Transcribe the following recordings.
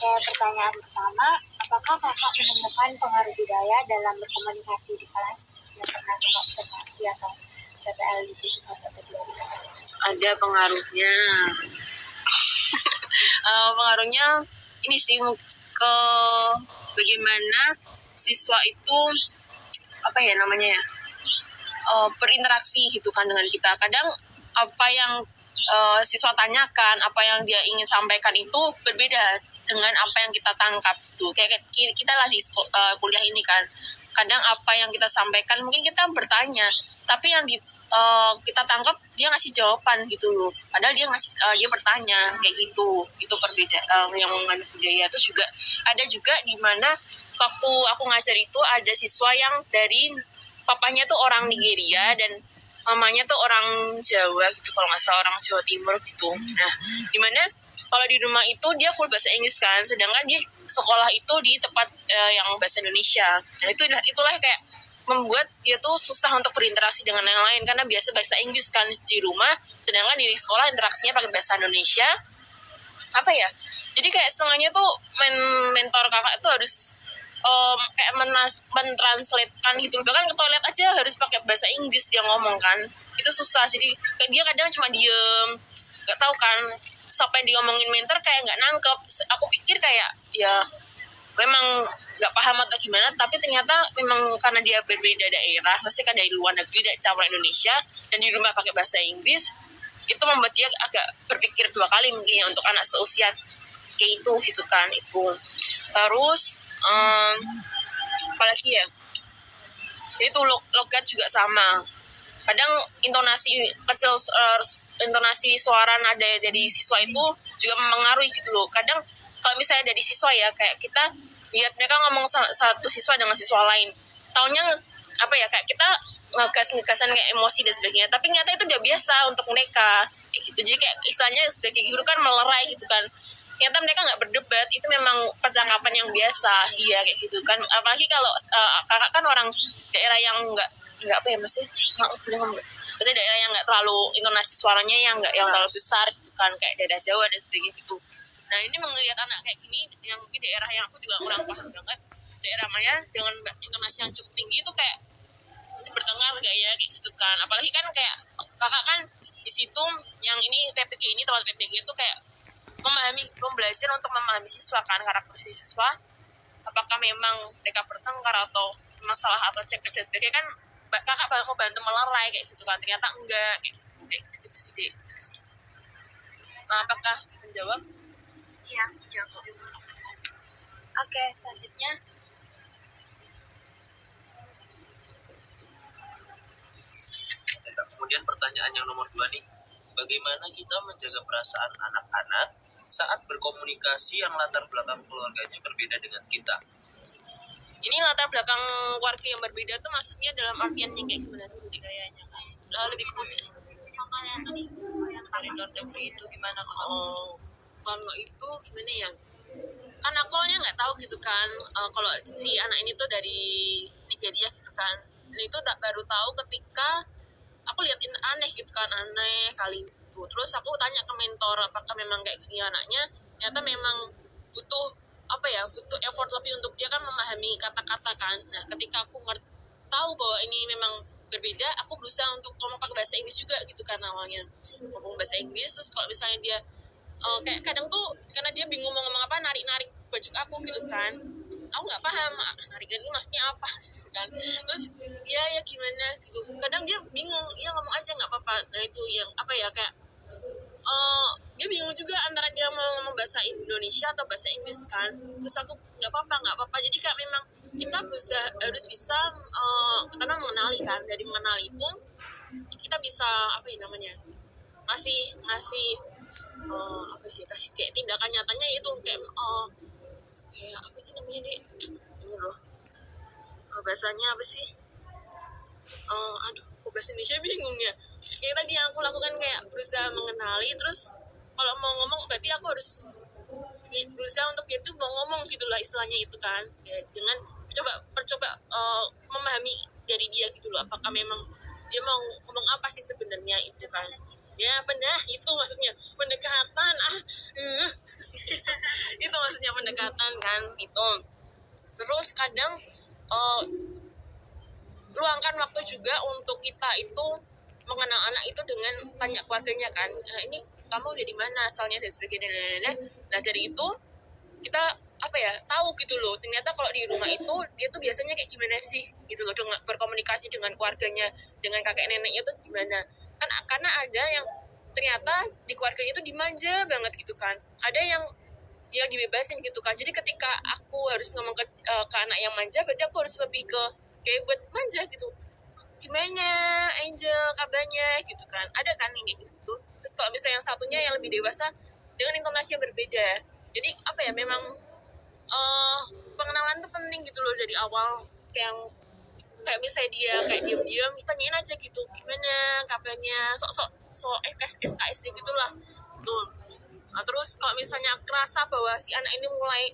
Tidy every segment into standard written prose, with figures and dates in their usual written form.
Oke, pertanyaan pertama, apakah kakak menemukan pengaruh budaya dalam berkomunikasi di kelas yang pernah kakak observasi atau PPL di situ 1 atau 2? Ada pengaruhnya. Pengaruhnya ini sih ke bagaimana siswa itu berinteraksi gitu kan dengan kita. Kadang apa yang siswa tanyakan, apa yang dia ingin sampaikan itu berbeda dengan apa yang kita tangkap gitu. Kayak kita lah di kuliah ini kan, kadang apa yang kita sampaikan mungkin kita bertanya, tapi yang kita tangkap dia ngasih jawaban gitu loh, padahal dia bertanya kayak gitu. Itu perbedaan yang mengandung budaya. Terus juga ada juga di mana waktu aku ngajar itu ada siswa yang dari papanya tuh orang Nigeria dan mamanya tuh orang Jawa gitu, kalau nggak salah orang Jawa Timur gitu. Nah, dimana kalau di rumah itu dia full bahasa Inggris kan, sedangkan di sekolah itu di tempat yang bahasa Indonesia. Nah, itulah kayak membuat dia tuh susah untuk berinteraksi dengan yang lain, karena biasa bahasa Inggris kan di rumah, sedangkan di sekolah interaksinya pakai bahasa Indonesia. Jadi kayak setengahnya tuh mentor kakak itu harus kayak mentranslatekan gitu. Bahkan ke toilet aja harus pakai bahasa Inggris dia ngomong kan, itu susah. Jadi dia kadang cuma diem, nggak tahu kan sampai diomongin mentor kayak nggak nangkep. Aku pikir kayak ya memang nggak paham atau gimana, tapi ternyata memang karena dia berbeda daerah, maksudnya kan dari luar negeri, dari campur Indonesia, dan di rumah pakai bahasa Inggris, itu membuat dia agak berpikir 2 kali mungkin ya untuk anak seusia kayak itu gitu kan. Itu terus apalagi ya, itu logat juga sama. Kadang intonasi kecil, intonasi suara nada dari siswa itu juga mempengaruhi gitu loh. Kadang kalau misalnya dari siswa ya, kayak kita lihat mereka ngomong satu siswa dengan siswa lain, taunya kayak kita ngegasan kayak emosi dan sebagainya, tapi ternyata itu udah biasa untuk mereka kayak gitu. Jadi kayak istilahnya sebagai guru kan melerai gitu kan, ternyata mereka nggak berdebat, itu memang percakapan yang biasa. Iya kayak gitu kan. Apalagi kalau kakak kan orang daerah yang nggak maksudnya daerah yang nggak terlalu intonasi suaranya yang nggak yang terlalu besar gitu kan, kayak daerah Jawa dan sebagainya gitu. Nah, ini melihat anak kayak gini yang mungkin daerah yang aku juga kurang paham banget, daerah Maya dengan intonasi yang cukup tinggi itu kayak nanti bertengkar gak ya kayak gitu kan. Apalagi kan kayak kakak kan di situ yang ini PPG ini, tempat PPG itu kayak belajar untuk memahami siswa kan, karakter siswa, apakah memang mereka bertengkar atau masalah atau cekcok dan sebagainya kan. Kakak mau bantu melerai kayak gitu kan, ternyata enggak kayak gitu sih deh. Apakah menjawab? Iya, jawab. Oke, selanjutnya kemudian pertanyaan yang nomor 2 nih, bagaimana kita menjaga perasaan anak-anak saat berkomunikasi yang latar belakang keluarganya berbeda dengan kita? Ini latar belakang keluarga yang berbeda tuh maksudnya dalam artian yang kayak gimana budayanya? Lebih ke budaya. Contohnya tadi dari luar negeri itu gimana? Kalau itu gimana ya? Kan aku awalnya nggak tahu gitu kan. Kalau si anak ini tuh dari Nigeria gitu kan. Dan itu baru tahu ketika aku liatin aneh gitu kan, aneh kali gitu. Terus aku tanya ke mentor apakah memang kayak gini anaknya. Ternyata memang butuh butuh effort lebih untuk dia kan memahami kata-kata kan. Nah, ketika aku tahu bahwa ini memang berbeda, aku berusaha untuk ngomong pakai bahasa Inggris juga gitu kan awalnya. Ngomong bahasa Inggris, terus kalau misalnya dia kayak kadang tuh karena dia bingung mau ngomong apa, narik baju aku gitu kan. Aku nggak paham narik ini maksudnya apa gitu kan. Terus ya gimana gitu. Kadang dia bingung, ya ngomong aja nggak apa-apa. Nah, itu yang kayak dia bingung juga antara dia mau ngomong bahasa Indonesia atau bahasa Inggris kan. Terus aku nggak apa-apa. Jadi kayak memang kita harus bisa karena mengenali kan, dari mengenali itu kita bisa kasih kayak tindakan nyatanya, itu kayak ini loh, bahasanya apa sih, bahasa Indonesia bingung ya. Kayak tadi yang aku lakukan kayak berusaha mengenali, terus kalau mau ngomong berarti aku harus berusaha untuk dia tuh mau ngomong gitulah istilahnya itu kan ya, dengan percoba memahami dari dia gitu loh, apakah memang dia mau ngomong apa sih sebenarnya itu kan. Ya benar, itu maksudnya pendekatan. Itu maksudnya pendekatan kan itu. Terus kadang uh, luangkan waktu juga untuk kita itu mengenal anak itu dengan tanya keluarganya kan. Nah, ini kamu udah di mana asalnya dan sebagainya. Nah dari itu kita apa ya tahu gitu loh, ternyata kalau di rumah itu dia tuh biasanya kayak gimana sih gitu loh, dengan berkomunikasi dengan keluarganya, dengan kakek neneknya tuh gimana kan. Karena ada yang ternyata di keluarganya tuh dimanja banget gitu kan, ada yang dibebasin gitu kan. Jadi ketika aku harus ngomong ke anak yang manja, berarti aku harus lebih ke kayak buat manja gitu, gimana Angel kabarnya gitu kan, ada kan yang kayak gitu. Terus kalau misalnya yang satunya yang lebih dewasa dengan intonasi yang berbeda. Jadi apa ya, memang pengenalan tuh penting gitu loh dari awal. Kayak misalnya dia kayak diam-diam tanyain aja gitu, gimana kabarnya, sok tes SASD gitulah tuh. Nah, terus kalau misalnya kerasa bahwa si anak ini mulai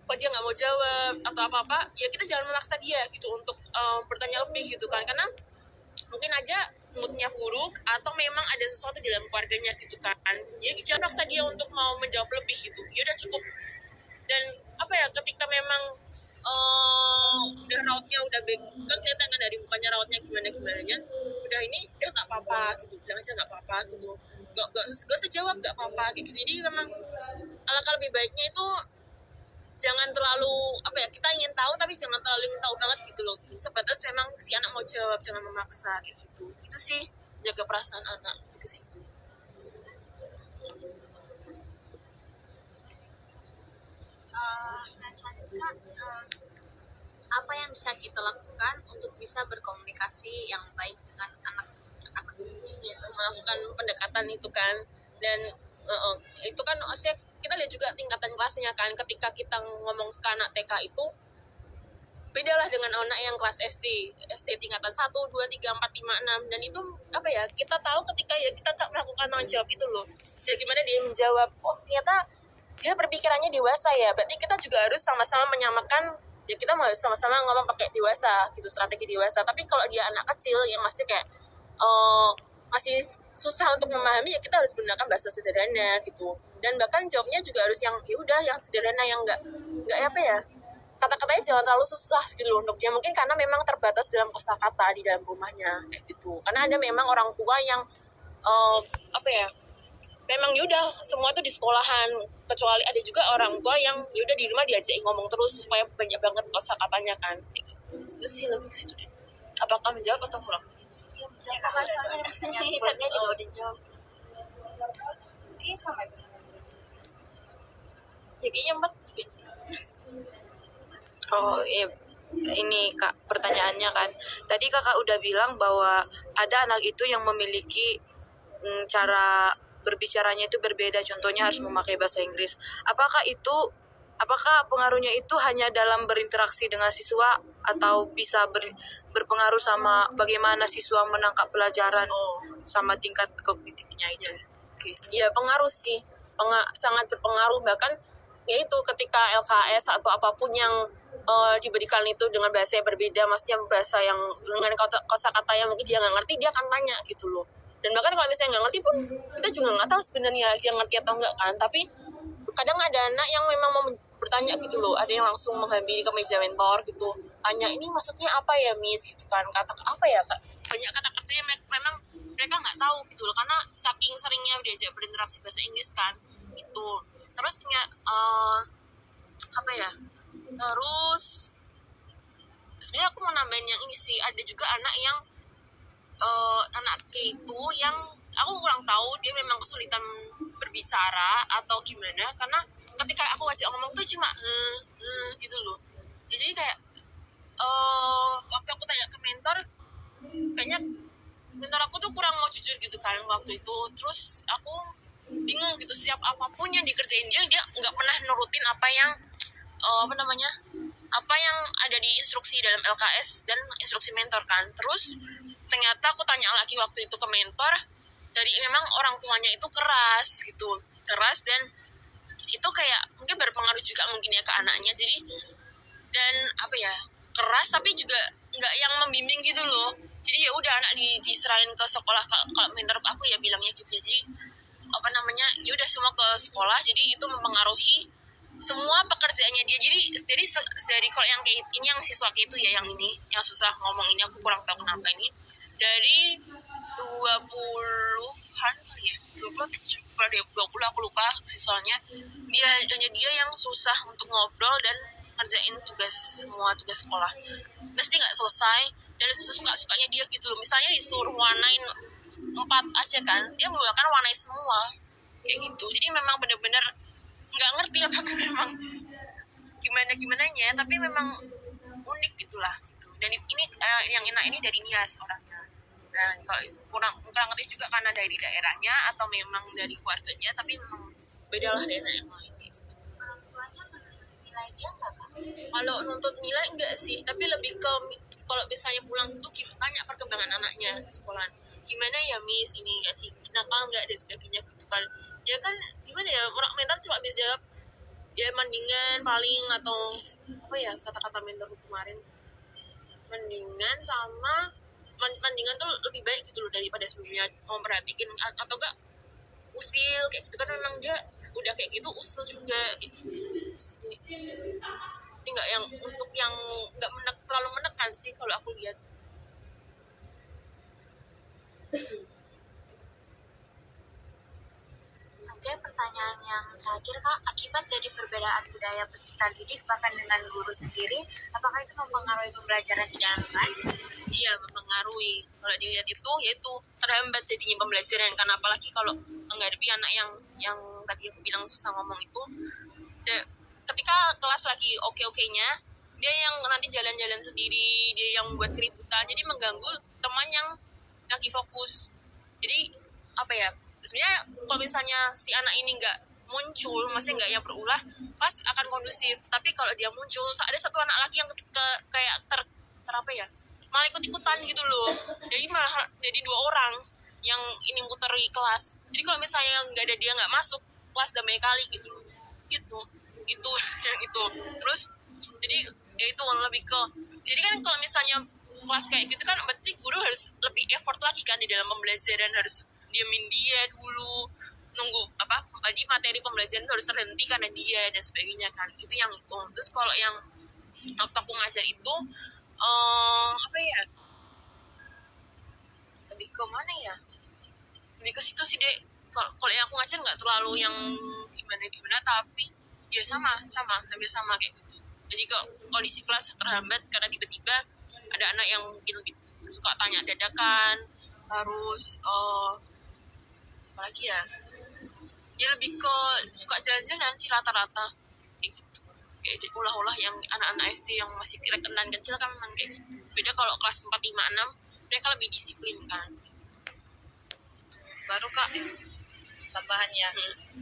kok dia nggak mau jawab atau apa-apa, ya kita jangan memaksa dia gitu untuk bertanya lebih gitu kan, karena mungkin aja moodnya buruk atau memang ada sesuatu di dalam keluarganya gitu kan. Ya jangan paksa dia untuk mau menjawab lebih gitu, ya udah cukup. Dan apa ya, ketika memang udah rautnya udah kan kelihatan kan dari mukanya rautnya gimana nya, udah ini udah nggak apa-apa gitu, bilang aja nggak apa-apa gitu, gak usah jawab nggak apa-apa gitu. Jadi memang alangkah lebih baiknya itu jangan terlalu apa ya, kita ingin tahu tapi jangan terlalu ingin tahu banget gitu loh, sebatas memang si anak mau jawab, jangan memaksa kayak gitu. Itu sih jaga perasaan anak ke situ. Dan selanjutnya, apa yang bisa kita lakukan untuk bisa berkomunikasi yang baik dengan anak-anak Gitu, melakukan pendekatan itu kan. Dan itu kan maksudnya kita lihat juga tingkatan kelasnya kan. Ketika kita ngomong ke anak TK itu bedalah dengan anak yang kelas SD tingkatan 1, 2, 3, 4, 5, 6. Dan itu apa ya, kita tahu ketika ya kita tak melakukan tanggung jawab itu loh, ya gimana dia menjawab, oh ternyata dia berpikirannya dewasa ya, berarti kita juga harus sama-sama menyamakan. Ya kita harus sama-sama ngomong pakai dewasa gitu, strategi dewasa. Tapi kalau dia anak kecil yang masih kayak masih susah untuk memahami, ya kita harus gunakan bahasa sederhana gitu. Dan bahkan jawabnya juga harus yang ya udah yang sederhana, yang enggak apa ya, kata-katanya jangan terlalu susah gitu loh untuk dia, mungkin karena memang terbatas dalam kosakata di dalam rumahnya kayak gitu. Karena ada memang orang tua yang apa ya, memang yaudah semua itu di sekolahan, kecuali ada juga orang tua yang yaudah di rumah diajak ngomong terus supaya banyak banget kosakatanya kan kayak gitu. Itu sih lebih ke situ deh. Apakah menjawab atau kurang? ya kakak soalnya sebelumnya juga udah jawab. Ini sama Ya kayaknya 4. Oh iya, ini Kak pertanyaannya kan. Tadi Kakak udah bilang bahwa ada anak itu yang memiliki cara berbicaranya itu berbeda, contohnya harus memakai bahasa Inggris. Apakah pengaruhnya itu hanya dalam berinteraksi dengan siswa atau bisa berpengaruh sama bagaimana siswa menangkap pelajaran sama tingkat kognitifnya itu? Okay. Ya pengaruh sih, sangat berpengaruh. Bahkan yaitu ketika LKS atau apapun yang diberikan itu dengan bahasa yang berbeda, maksudnya bahasa yang dengan kosakata yang mungkin dia nggak ngerti, dia akan tanya gitu loh. Dan bahkan kalau misalnya nggak ngerti pun kita juga nggak tahu sebenarnya dia ngerti atau enggak kan. Tapi kadang ada anak yang memang mau bertanya gitu loh, ada yang langsung menghampiri ke meja mentor gitu, tanya ini maksudnya apa ya Miss gitu kan, kata apa ya Kak, banyak kata kerja yang memang mereka nggak tahu gitu loh, karena saking seringnya diajak berinteraksi bahasa Inggris kan itu. Terus apa ya, terus sebenarnya aku mau nambahin yang ini sih, ada juga anak yang anak itu yang aku kurang tahu dia memang kesulitan berbicara atau gimana, karena ketika aku ajak ngomong tuh cuma gitu loh. Jadi kayak waktu aku tanya ke mentor, kayaknya mentor aku tuh kurang mau jujur gitu kan waktu itu. Terus aku bingung gitu, setiap apapun yang dikerjain dia nggak pernah nurutin apa yang apa yang ada di instruksi dalam LKS dan instruksi mentor kan. Terus ternyata aku tanya lagi waktu itu ke mentor, dari memang orang tuanya itu keras dan itu kayak mungkin berpengaruh juga mungkin ya ke anaknya. Jadi dan apa ya, keras tapi juga nggak yang membimbing gitu loh. Jadi ya udah anak diserahin ke sekolah. Kalau menurut aku ya bilangnya gitu. Jadi ya udah semua ke sekolah. Jadi itu mempengaruhi semua pekerjaannya dia. Jadi kalau yang kayak ini, yang siswa kayak itu ya, yang susah ngomong ini, aku kurang tahu kenapa ini. Dari 20-an kali ya, 20 aku lupa siswanya. Dia yang susah untuk ngobrol dan ngerjain semua tugas sekolah. Mesti nggak selesai, dan suka-sukanya dia gitu loh. Misalnya disuruh warnain 4 aja kan, dia membawakan warnai semua kayak gitu. Jadi memang bener-bener nggak ngerti apakah memang gimananya, tapi memang unik gitulah gitu. Dan ini yang enak ini dari Nias orangnya. Nah, kalau kurang ngerti juga karena dari daerahnya atau memang dari keluarganya, tapi memang beda lah dari yang lain gitu. Orang tuanya menuntut nilai dia nggak, Kak? Kalau nuntut nilai enggak sih, tapi lebih ke kalau misalnya pulang itu tanya perkembangan anaknya di sekolah. Gimana ya Miss, ini nakal nggak dan sebagainya gitu kan. Ya kan gimana ya, orang mentor cuma bisa jawab ya mendingan paling, atau apa ya kata-kata mentor kemarin, mendingan tuh lebih baik gitu loh daripada sebelumnya memperhatikan atau enggak usil kayak gitu kan. Memang dia udah kayak gitu usil juga gitu sih. Ini nggak yang untuk yang nggak terlalu menekan sih kalau aku lihat. Oke, pertanyaan yang terakhir, Kak. Akibat dari perbedaan budaya peserta didik bahkan dengan guru sendiri, apakah itu mempengaruhi pembelajaran di dalam kelas? Iya, mempengaruhi. Kalau dilihat itu, yaitu terhambat jadinya pembelajaran. Karena apalagi kalau menghadapi anak yang tadi aku bilang susah ngomong itu, ketika kelas lagi oke-okenya, dia yang nanti jalan-jalan sendiri, dia yang buat keributan, jadi mengganggu teman yang lagi fokus. Jadi apa ya, sebenarnya kalau misalnya si anak ini nggak muncul, maksudnya nggak yang berulah, kelas akan kondusif. Tapi kalau dia muncul, ada satu anak lagi yang kayak apa ya, malah ikut-ikutan gitu loh. Jadi malah jadi 2 orang yang ini muteri kelas. Jadi kalau misalnya nggak ada dia nggak masuk, kelas damai kali gitu loh. Gitu itu yang itu. Terus jadi ya itu lebih ke, jadi kan kalau misalnya kelas kayak gitu kan berarti guru harus lebih effort lagi kan di dalam pembelajaran, harus diamin dia dulu, nunggu di materi pembelajaran itu harus terhenti karena dia dan sebagainya kan. Itu yang itu. Terus kalau yang waktu aku ngajar itu apa ya, lebih ke mana ya, lebih ke situ sih dek. Kalau yang aku ngajar nggak terlalu yang gimana, tapi ya sama hampir sama kayak gitu. Jadi kok kondisi kelas terhambat karena tiba-tiba ada anak yang mungkin lebih suka tanya dadakan, harus apalagi ya lebih ke suka jalan-jalan sih rata-rata kayak gitu. Kayak ulah-ulah yang anak-anak SD yang masih rekenan kecil kan memang kayak gitu. Beda kalau kelas 4, 5, 6 mereka lebih disiplin kan. Baru Kak, tambahannya,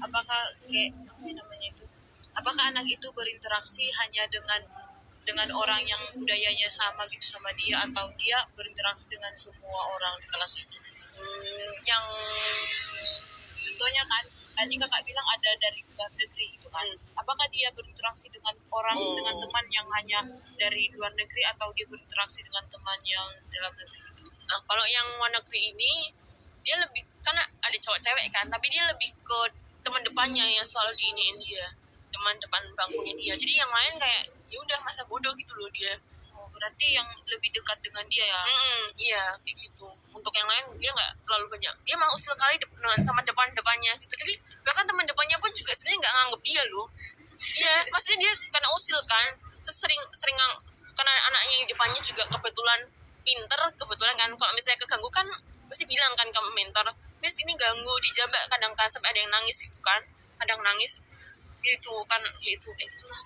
apakah kayak apa namanya itu, apakah anak itu berinteraksi hanya dengan orang yang budayanya sama gitu sama dia, atau dia berinteraksi dengan semua orang di kelas itu? Yang Contohnya kan tadi kakak bilang ada dari luar negeri itu kan, apakah dia berinteraksi dengan orang, dengan teman yang hanya dari luar negeri, atau dia berinteraksi dengan teman yang dalam negeri itu? Nah, kalau yang luar negeri ini dia lebih, karena ada cowok cewek kan, tapi dia lebih ke teman depannya yang selalu diiniin dia, teman depan bangkunya dia. Jadi yang lain kayak ya udah masa bodoh gitu loh dia. Berarti yang lebih dekat dengan dia ya? Iya kayak gitu. Untuk yang lain dia nggak terlalu banyak, dia mau usil kali dengan sama depannya gitu. Tapi bahkan teman depannya pun juga sebenarnya nggak nganggep dia loh. Iya, maksudnya dia karena usil kan, terus sering karena anaknya yang depannya juga kebetulan pinter, kebetulan kan. Kalau misalnya keganggu kan mesti bilang kan ke mentor, Miss ini ganggu di jambak, kadang kan sampai ada yang nangis gitu kan, kadang nangis gitu kan, gitu kayak gitulah.